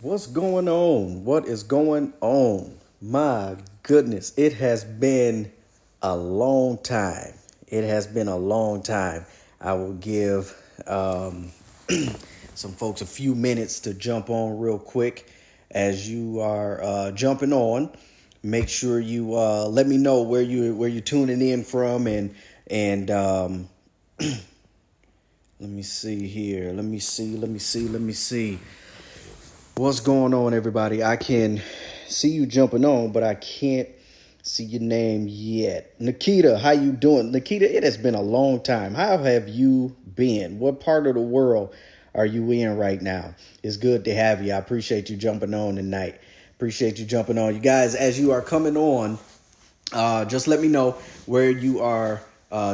What's going on? What is going on? My goodness, it has been a long time. It has been a long time. I will give some folks a few minutes to jump on real quick. As you are jumping on, make sure you let me know where you're tuning in from, and let me see here. Let me see. What's going on, everybody? I can see you jumping on, but I can't see your name yet. Nikita, how you doing? Nikita, it has been a long time. How have you been? What part of the world are you in right now? It's good to have you. I appreciate you jumping on tonight. Appreciate you jumping on. You guys, as you are coming on, just let me know where you are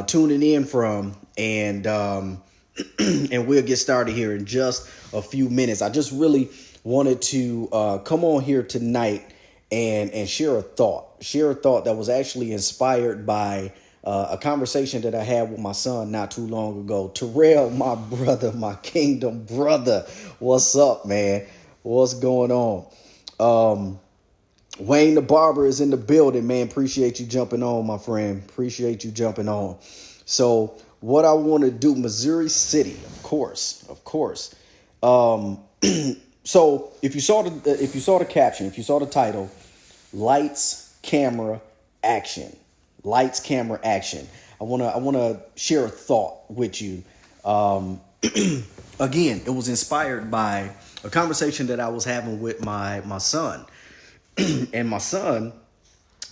tuning in from, and and we'll get started here in just a few minutes. I just really wanted to come on here tonight and share a thought that was actually inspired by a conversation that I had with my son not too long ago. Terrell, my brother, my kingdom brother, what's up, man? What's going on? Wayne the barber is in the building, man. Appreciate you jumping on, my friend. Appreciate you jumping on. So what I want to do, Missouri City, of course. So if you saw the caption, if you saw the title, lights, camera, action. Lights, camera, action. I wanna share a thought with you. Again, it was inspired by a conversation that I was having with my son. And my son,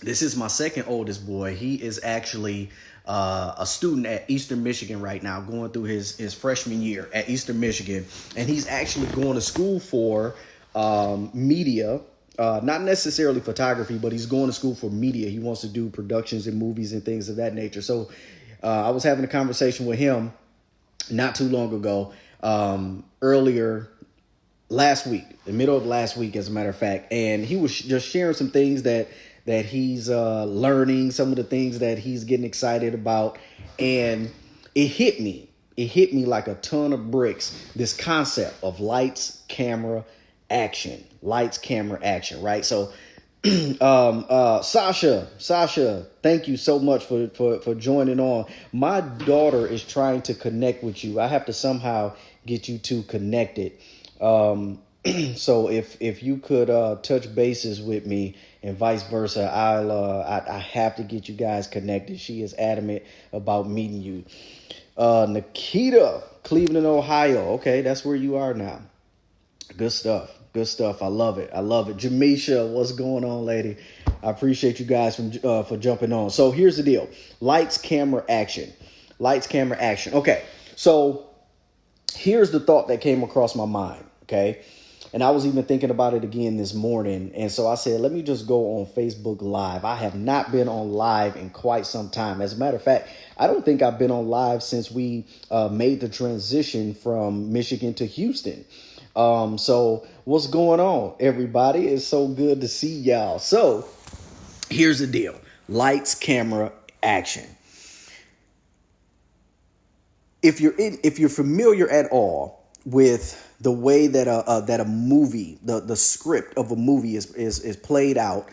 this is my second oldest boy. He is actually a student at Eastern Michigan right now, going through his freshman year at Eastern Michigan. And he's actually going to school for media, not necessarily photography, but he's going to school for media. He wants to do productions and movies and things of that nature. So I was having a conversation with him not too long ago, earlier last week, the middle of last week, as a matter of fact. And he was just sharing some things that he's learning, some of the things that he's getting excited about. And it hit me like a ton of bricks, this concept of lights, camera, action. Lights, camera, action, right? So Sasha, thank you so much for joining on. My daughter is trying to connect with you. I have to somehow get you two connected. So if you could touch bases with me and vice versa, I have to get you guys connected. She is adamant about meeting you. Nikita, Cleveland, Ohio. Okay, that's where you are now. Good stuff. I love it. Jamisha, what's going on, lady? I appreciate you guys for jumping on. So here's the deal. Lights, camera, action. Okay, so here's the thought that came across my mind, okay? And I was even thinking about it again this morning. And so I said, let me just go on Facebook Live. I have not been on live in quite some time. As a matter of fact, I don't think I've been on live since we made the transition from Michigan to Houston. So what's going on, everybody? It's so good to see y'all. So here's the deal. Lights, camera, action. If you're familiar at all with the way that a movie, the script of a movie is played out,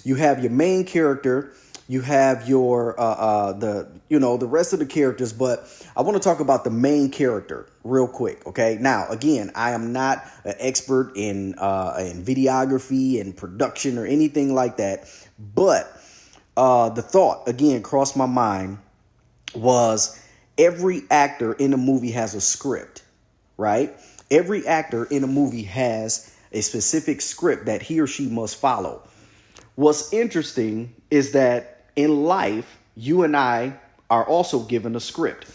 you have your main character, you have your the rest of the characters, but I want to talk about the main character real quick. Okay, now again, I am not an expert in videography and production or anything like that, but the thought again crossed my mind was every actor in a movie has a script, right? Every actor in a movie has a specific script that he or she must follow. What's interesting is that in life, you and I are also given a script.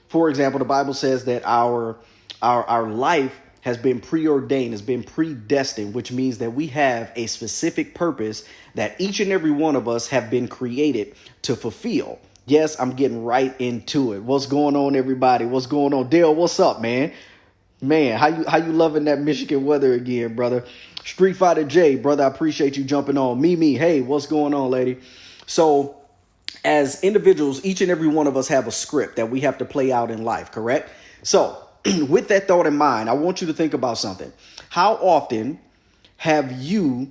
For example, the Bible says that our life has been preordained, has been predestined, which means that we have a specific purpose that each and every one of us have been created to fulfill. Yes, I'm getting right into it. What's going on, everybody? What's going on? Dale, what's up, man? Man, how you loving that Michigan weather again, brother? Street Fighter J, brother, I appreciate you jumping on. Mimi, hey, what's going on, lady? So as individuals, each and every one of us have a script that we have to play out in life, correct? So with that thought in mind, I want you to think about something. How often have you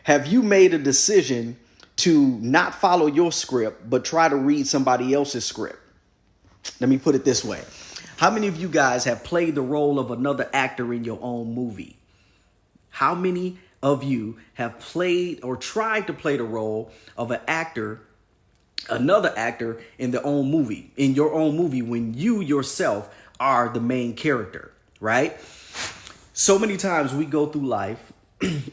have you made a decision to not follow your script, but try to read somebody else's script? Let me put it this way. How many of you guys have played the role of another actor in your own movie? How many of you have played or tried to play the role of another actor in your own movie, when you yourself are the main character, right? So many times we go through life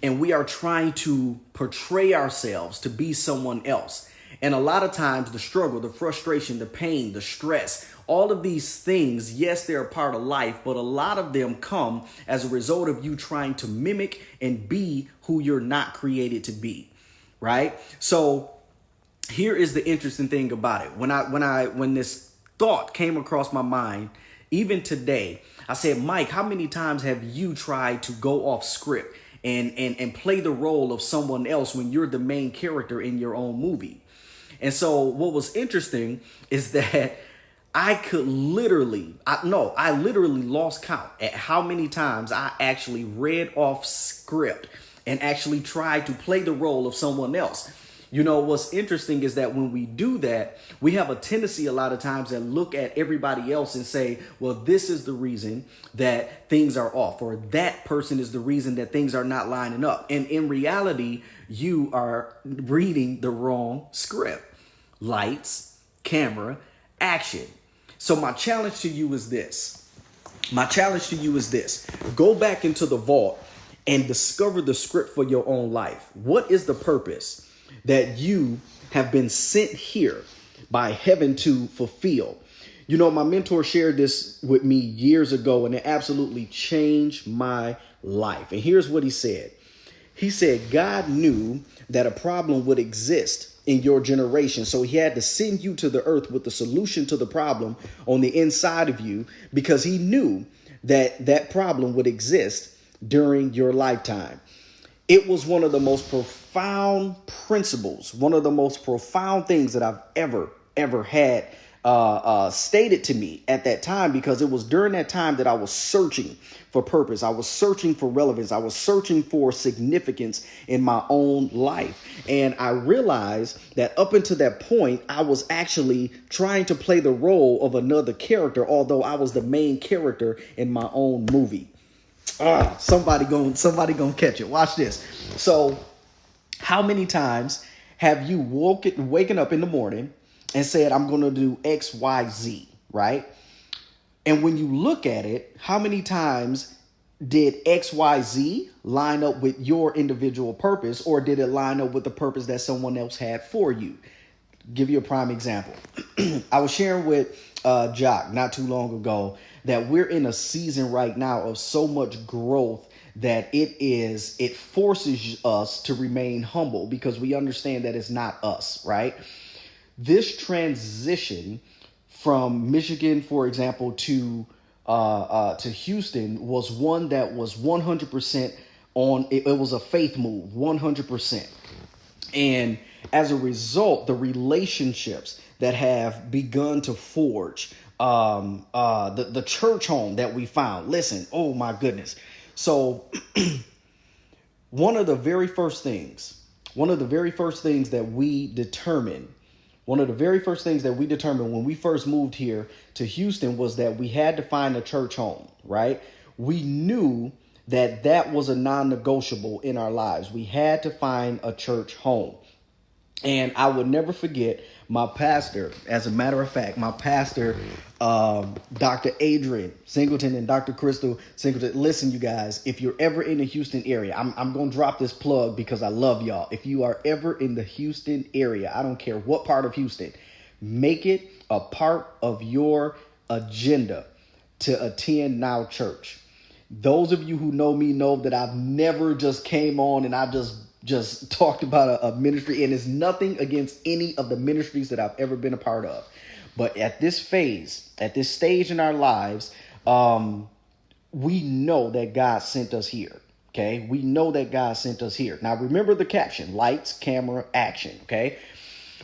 and we are trying to portray ourselves to be someone else. And a lot of times the struggle, the frustration, the pain, the stress, all of these things, yes, they're a part of life, but a lot of them come as a result of you trying to mimic and be who you're not created to be, right? So here is the interesting thing about it. When this thought came across my mind, even today, I said, Mike, how many times have you tried to go off script and play the role of someone else when you're the main character in your own movie? And so what was interesting is that I literally lost count at how many times I actually read off script and actually tried to play the role of someone else. You know, what's interesting is that when we do that, we have a tendency a lot of times to look at everybody else and say, well, this is the reason that things are off, or that person is the reason that things are not lining up. And in reality, you are reading the wrong script. Lights, camera, action. So my challenge to you is this. Go back into the vault and discover the script for your own life. What is the purpose that you have been sent here by heaven to fulfill? You know, my mentor shared this with me years ago, and it absolutely changed my life. And here's what he said. He said, God knew that a problem would exist in your generation, so he had to send you to the earth with the solution to the problem on the inside of you, because he knew that that problem would exist during your lifetime. It was one of the most profound principles, one of the most profound things that I've ever had stated to me at that time, because it was during that time that I was searching for purpose. I was searching for relevance. I was searching for significance in my own life. And I realized that up until that point, I was actually trying to play the role of another character, although I was the main character in my own movie. Somebody gonna catch it. Watch this. So how many times have you waken up in the morning and said, I'm going to do X, Y, Z, right? And when you look at it, how many times did X, Y, Z line up with your individual purpose, or did it line up with the purpose that someone else had for you? Give you a prime example. I was sharing with Jock not too long ago that we're in a season right now of so much growth that it forces us to remain humble, because we understand that it's not us, right? This transition from Michigan, for example, to Houston was one that was 100% on. It was a faith move, 100%. And as a result, the relationships that have begun to forge, the church home that we found. Listen, oh my goodness. So one of the very first things that we determined when we first moved here to Houston was that we had to find a church home, right? We knew that was a non-negotiable in our lives. We had to find a church home. And I would never forget my pastor. As a matter of fact, my pastor, Dr. Adrian Singleton and Dr. Crystal Singleton. Listen, you guys, if you're ever in the Houston area, I'm going to drop this plug because I love y'all. If you are ever in the Houston area, I don't care what part of Houston, make it a part of your agenda to attend Now Church. Those of you who know me know that I've never just came on and I just talked about a ministry, and it's nothing against any of the ministries that I've ever been a part of. But at this stage in our lives, we know that God sent us here. Okay. We know that God sent us here. Now, remember the caption: lights, camera, action. Okay.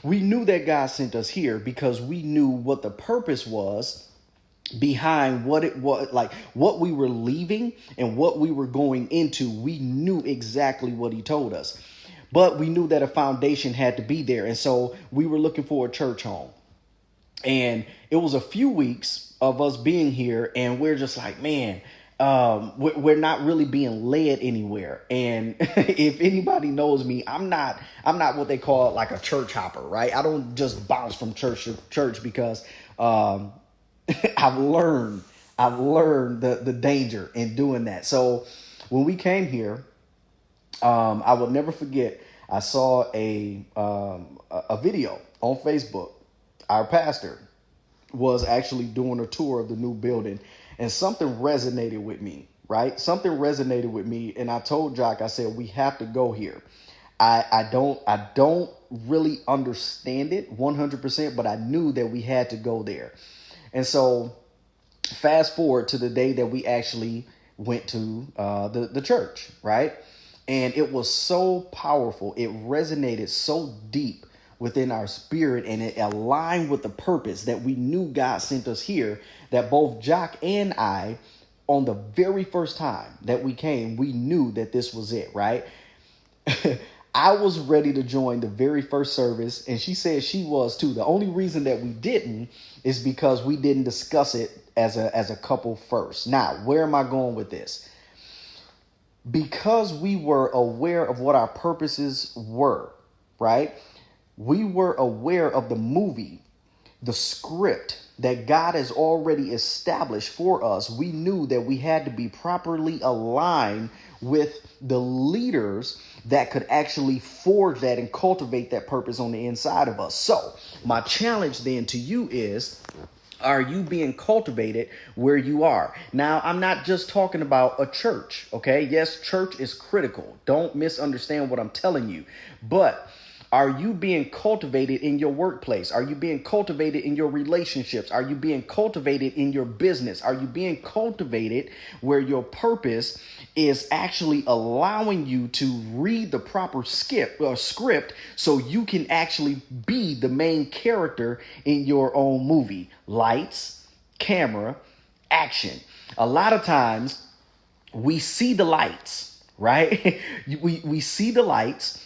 We knew that God sent us here because we knew what the purpose was behind what it was, like what we were leaving and what we were going into. We knew exactly what he told us, but we knew that a foundation had to be there. And so we were looking for a church home. And it was a few weeks of us being here, and we're just like, man, we're not really being led anywhere. And if anybody knows me, I'm not what they call like a church hopper, right? I don't just bounce from church to church because I've learned the danger in doing that. So when we came here, I will never forget. I saw a video on Facebook. Our pastor was actually doing a tour of the new building, and something resonated with me, right? Something resonated with me. And I told Jock, I said, we have to go here. I don't really understand it 100%, but I knew that we had to go there. And so fast forward to the day that we actually went to the church, right? And it was so powerful. It resonated so deep within our spirit, and it aligned with the purpose that we knew God sent us here, that both Jock and I, on the very first time that we came, we knew that this was it, right? I was ready to join the very first service, and she said she was too. The only reason that we didn't is because we didn't discuss it as a couple first. Now, where am I going with this? Because we were aware of what our purposes were, right? We were aware of the movie, the script that God has already established for us. We knew that we had to be properly aligned with the leaders that could actually forge that and cultivate that purpose on the inside of us. So my challenge then to you is, are you being cultivated where you are? Now, I'm not just talking about a church, okay? Yes, church is critical. Don't misunderstand what I'm telling you. But are you being cultivated in your workplace? Are you being cultivated in your relationships? Are you being cultivated in your business? Are you being cultivated where your purpose is actually allowing you to read the proper script so you can actually be the main character in your own movie? Lights, camera, action. A lot of times we see the lights, right? we see the lights.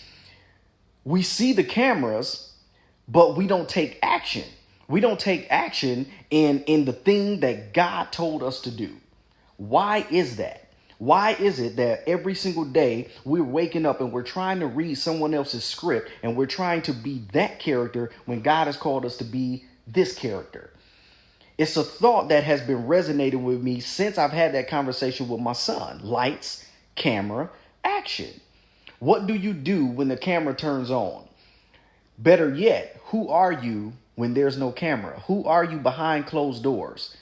We see the cameras, but we don't take action. We don't take action in the thing that God told us to do. Why is that? Why is it that every single day we're waking up and we're trying to read someone else's script and we're trying to be that character when God has called us to be this character? It's a thought that has been resonating with me since I've had that conversation with my son. Lights, camera, action. What do you do when the camera turns on? Better yet, who are you when there's no camera? Who are you behind closed doors?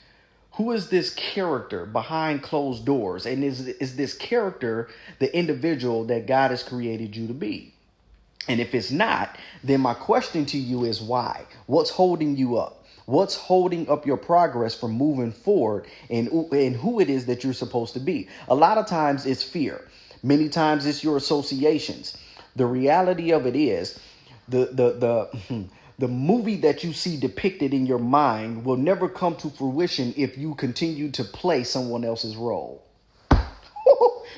Who is this character behind closed doors? And is this character the individual that God has created you to be? And if it's not, then my question to you is why? What's holding you up? What's holding up your progress from moving forward and who it is that you're supposed to be? A lot of times it's fear. Many times it's your associations. The reality of it is the movie that you see depicted in your mind will never come to fruition if you continue to play someone else's role.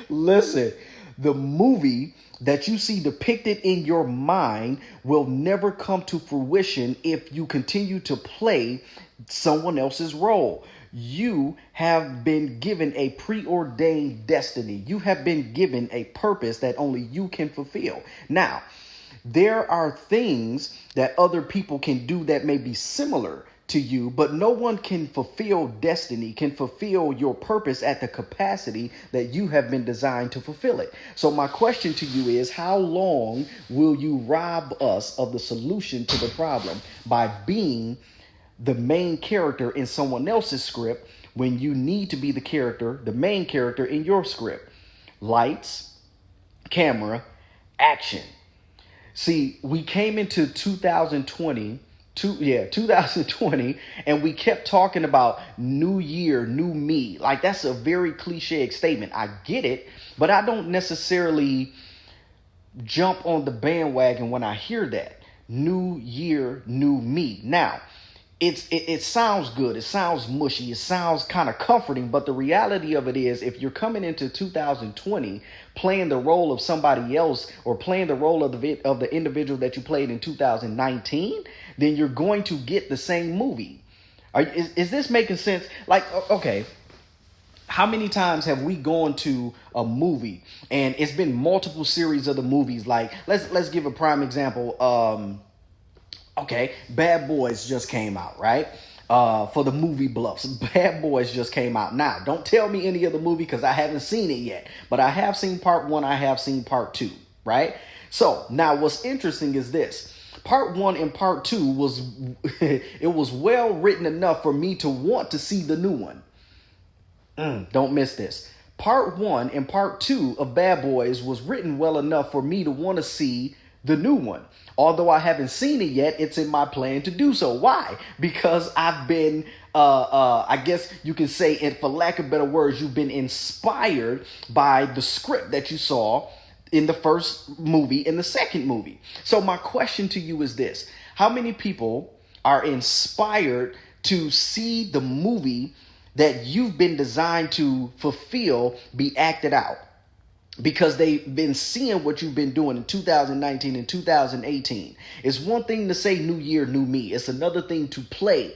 Listen, the movie that you see depicted in your mind will never come to fruition if you continue to play someone else's role. You have been given a preordained destiny. You have been given a purpose that only you can fulfill. Now, there are things that other people can do that may be similar to you, but no one can fulfill destiny, can fulfill your purpose at the capacity that you have been designed to fulfill it. So my question to you is, how long will you rob us of the solution to the problem by being the main character in someone else's script when you need to be the character, the main character in your script? Lights, camera, action. See, we came into 2020, and we kept talking about new year, new me. Like, that's a very cliche statement. I get it, but I don't necessarily jump on the bandwagon when I hear that. New year, new me. Now, it sounds good, it sounds mushy, it sounds kind of comforting, but the reality of it is, if you're coming into 2020 playing the role of somebody else, or playing the role of the individual that you played in 2019, then you're going to get the same movie. Is this making sense? Like, okay, how many times have we gone to a movie and it's been multiple series of the movies? Like, let's give a prime example. Okay, Bad Boys just came out, right? For the movie buffs, Bad Boys just came out. Now, don't tell me any of the movie because I haven't seen it yet. But I have seen part 1, I have seen part 2, right? So, now what's interesting is this. Part 1 and part 2 was, it was well written enough for me to want to see the new one. Don't miss this. Part 1 and part 2 of Bad Boys was written well enough for me to want to see the new one. Although I haven't seen it yet, it's in my plan to do so. Why? Because I've been, I guess you can say, and for lack of better words, you've been inspired by the script that you saw in the first movie and the second movie. So my question to you is this. How many people are inspired to see the movie that you've been designed to fulfill be acted out? Because they've been seeing what you've been doing in 2019 and 2018. It's one thing to say new year, new me. It's another thing to play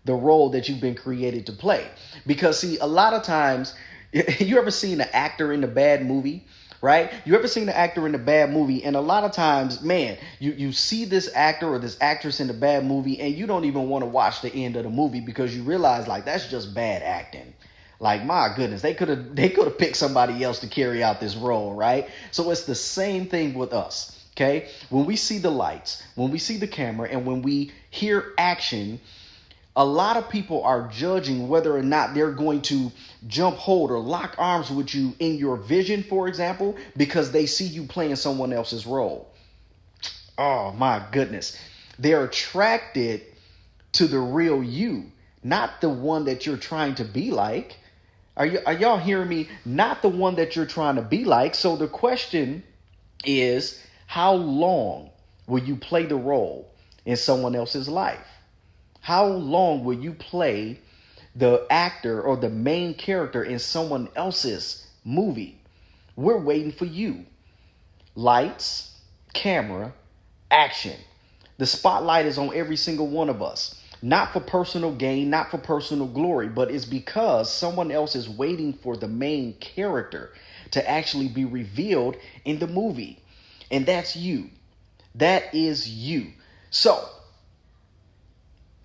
the role that you've been created to play. Because, see, a lot of times, you ever seen an actor in a bad movie, right? You ever seen an actor in a bad movie? And a lot of times, man, you see this actor or this actress in a bad movie and you don't even want to watch the end of the movie because you realize, like, that's just bad acting. Like, my goodness, they could have picked somebody else to carry out this role, right? So it's the same thing with us, okay? When we see the lights, when we see the camera, and when we hear action, a lot of people are judging whether or not they're going to jump, hold, or lock arms with you in your vision, for example, because they see you playing someone else's role. Oh, my goodness. They're attracted to the real you, not the one that you're trying to be like. Are y'all hearing me? Not the one that you're trying to be like. So the question is, how long will you play the role in someone else's life? How long will you play the actor or the main character in someone else's movie? We're waiting for you. Lights, camera, action. The spotlight is on every single one of us. Not for personal gain, not for personal glory, but it's because someone else is waiting for the main character to actually be revealed in the movie. And that's you. That is you. So,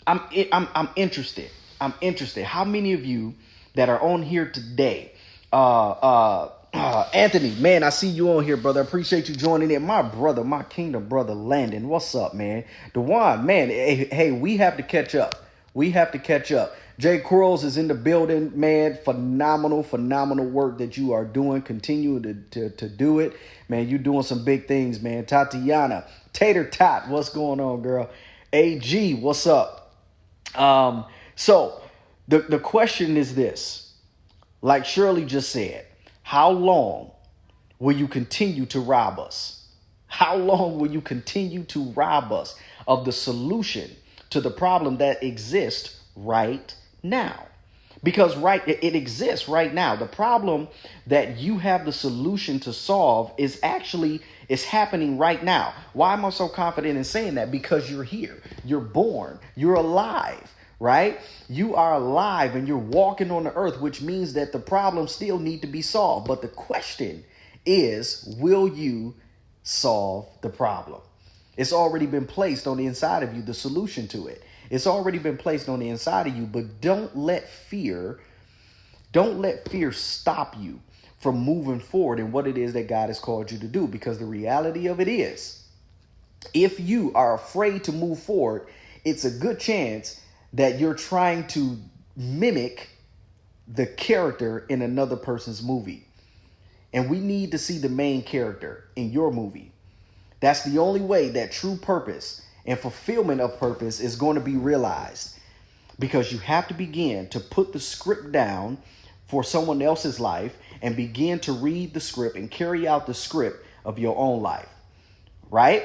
I'm interested. I'm interested. How many of you that are on here today, Anthony, man, I see you on here, brother. I appreciate you joining in. My brother, my kingdom brother, Landon. What's up, man? Dewan, man, hey, we have to catch up. We have to catch up. Jay Quarles is in the building, man. Phenomenal work that you are doing. Continue to do it. Man, you're doing some big things, man. Tatiana, Tater Tot, what's going on, girl? AG, what's up? So the question is this. Like Shirley just said, how long will you continue to rob us? How long will you continue to rob us of the solution to the problem that exists right now? Because it exists right now. The problem that you have the solution to solve is happening right now. Why am I so confident in saying that? Because you're here. You're born. You're alive. Right? You are alive and you're walking on the earth, which means that the problems still need to be solved. But the question is, will you solve the problem? It's already been placed on the inside of you, the solution to it. It's already been placed on the inside of you, but don't let fear stop you from moving forward in what it is that God has called you to do. Because the reality of it is, if you are afraid to move forward, it's a good chance that you're trying to mimic the character in another person's movie. And we need to see the main character in your movie. That's the only way that true purpose and fulfillment of purpose is going to be realized. Because you have to begin to put the script down for someone else's life and begin to read the script and carry out the script of your own life. Right?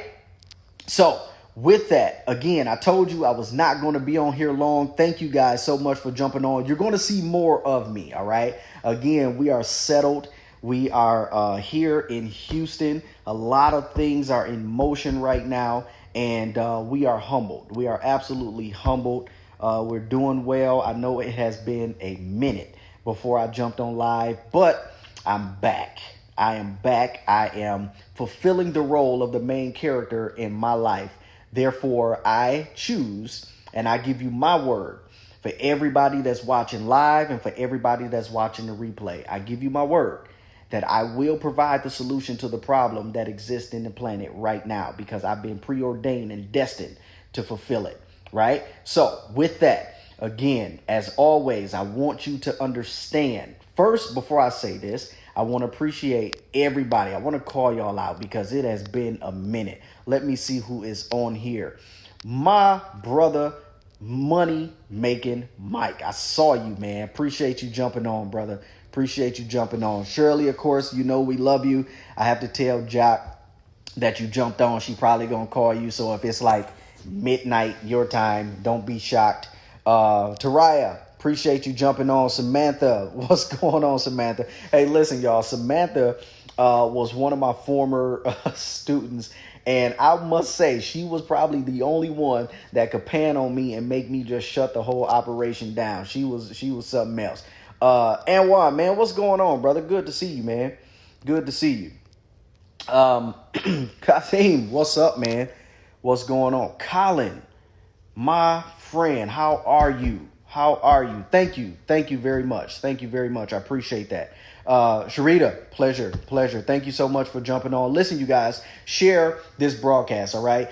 So, with that, again, I told you I was not going to be on here long. Thank you guys so much for jumping on. You're going to see more of me. All right. Again, we are settled. We are here in Houston. A lot of things are in motion right now, and we are humbled. We are absolutely humbled. We're doing well. I know it has been a minute before I jumped on live, but I'm back. I am back. I am fulfilling the role of the main character in my life. Therefore, I choose and I give you my word for everybody that's watching live and for everybody that's watching the replay. I give you my word that I will provide the solution to the problem that exists in the planet right now, because I've been preordained and destined to fulfill it, right? So with that, again, as always, I want you to understand. First, before I say this, I want to appreciate everybody. I want to call y'all out because it has been a minute. Let me see who is on here. My brother, Money Making Mike. I saw you, man. Appreciate you jumping on, brother. Appreciate you jumping on. Shirley, of course, you know we love you. I have to tell Jock that you jumped on. She probably going to call you. So if it's like midnight your time, don't be shocked. Taraya, appreciate you jumping on. Samantha, what's going on, Samantha? Hey, listen, y'all. Samantha was one of my former students. And I must say, she was probably the only one that could pan on me and make me just shut the whole operation down. She was something else. Anwan, man, what's going on, brother? Good to see you, man. Good to see you. Kathleen, what's up, man? What's going on? Colin, my friend, how are you? How are you? Thank you. Thank you very much. Thank you very much. I appreciate that. Sharita, pleasure. Thank you so much for jumping on. Listen, you guys, share this broadcast. All right.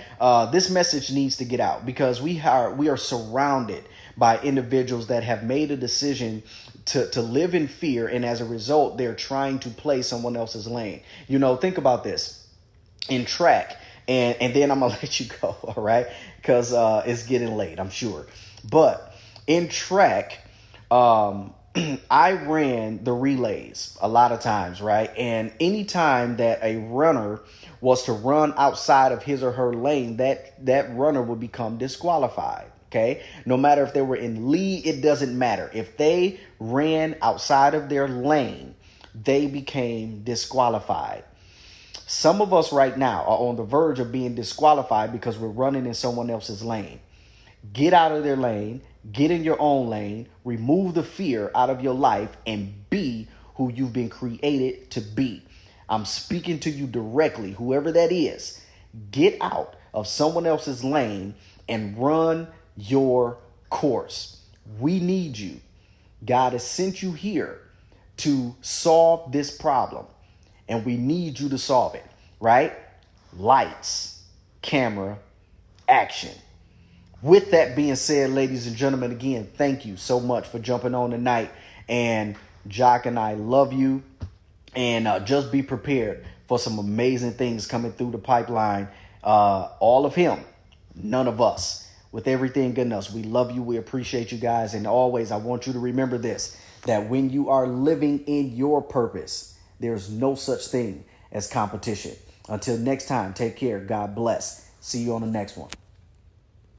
This message needs to get out because we are surrounded by individuals that have made a decision to live in fear. And as a result, they're trying to play someone else's lane. You know, think about this in track. And then I'm going to let you go. All right. Because it's getting late, I'm sure. But in track, I ran the relays a lot of times, right? And anytime that a runner was to run outside of his or her lane, that runner would become disqualified. Okay, no matter if they were in lead, it doesn't matter. If they ran outside of their lane, they became disqualified. Some of us right now are on the verge of being disqualified because we're running in someone else's lane. Get out of their lane, get in your own lane, remove the fear out of your life, and be who you've been created to be. I'm speaking to you directly, whoever that is. Get out of someone else's lane and run your course. We need you. God has sent you here to solve this problem, and we need you to solve it, right? Lights, camera, action. With that being said, ladies and gentlemen, again, thank you so much for jumping on tonight. And Jock and I love you. And just be prepared for some amazing things coming through the pipeline. All of him, none of us. With everything in us, we love you. We appreciate you guys. And always, I want you to remember this, that when you are living in your purpose, there's no such thing as competition. Until next time, take care. God bless. See you on the next one.